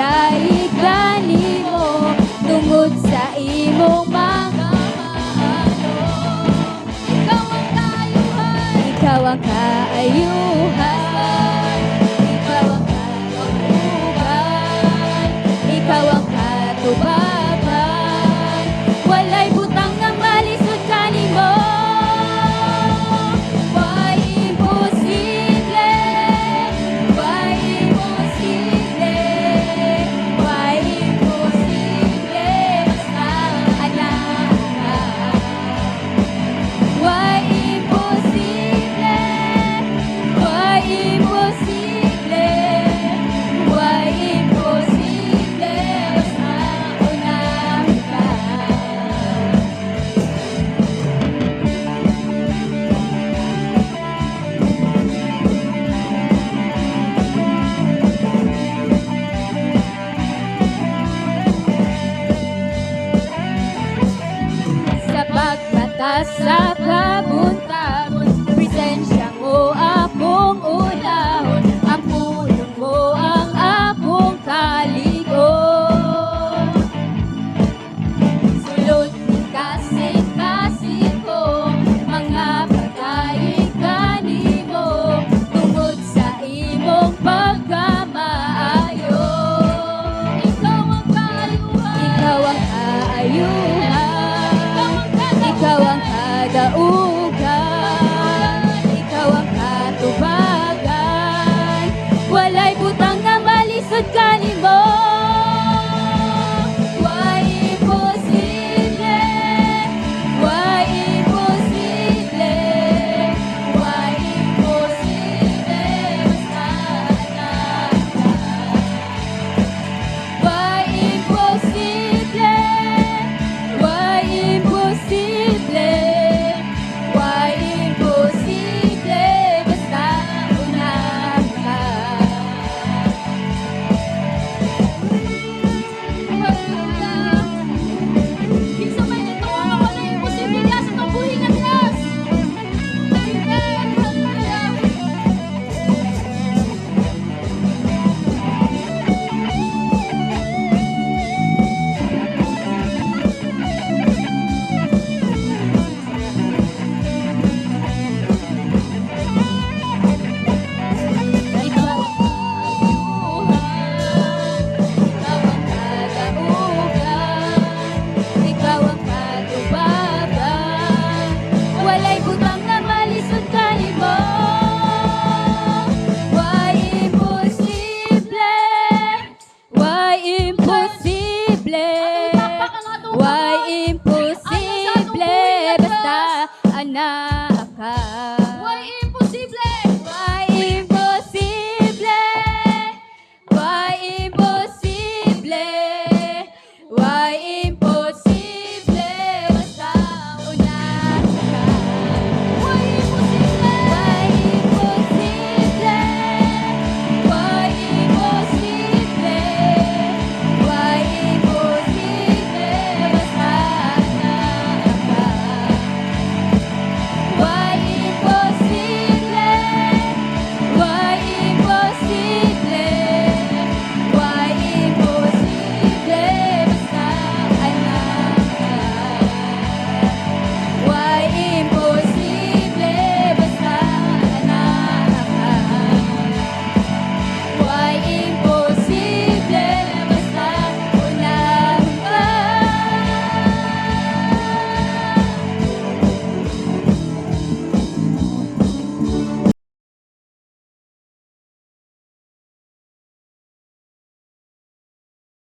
daigani mo tungod sa imong mga maano. Ikaw ang kaayuhan, ikaw ang kalugan, ikaw ang katubagan. Walay butang nga malisod kanimo. Sa kabuntagon, presensya mo akong ulahon, ang pulong mo ang akong kaligon. Sulod ni kasing-kasing ko, mga pagkain kanimo, tungod sa imong pagkamaayo. Ikaw ang kaayuhan, ikaw ang kadaugan, ikaw ang katubagan. Walay butang nga malisod kanimo. Why imposible? Why imposible? Why imposible? Basta why imposible? Why imposible? Why imposible? Basta anak ka.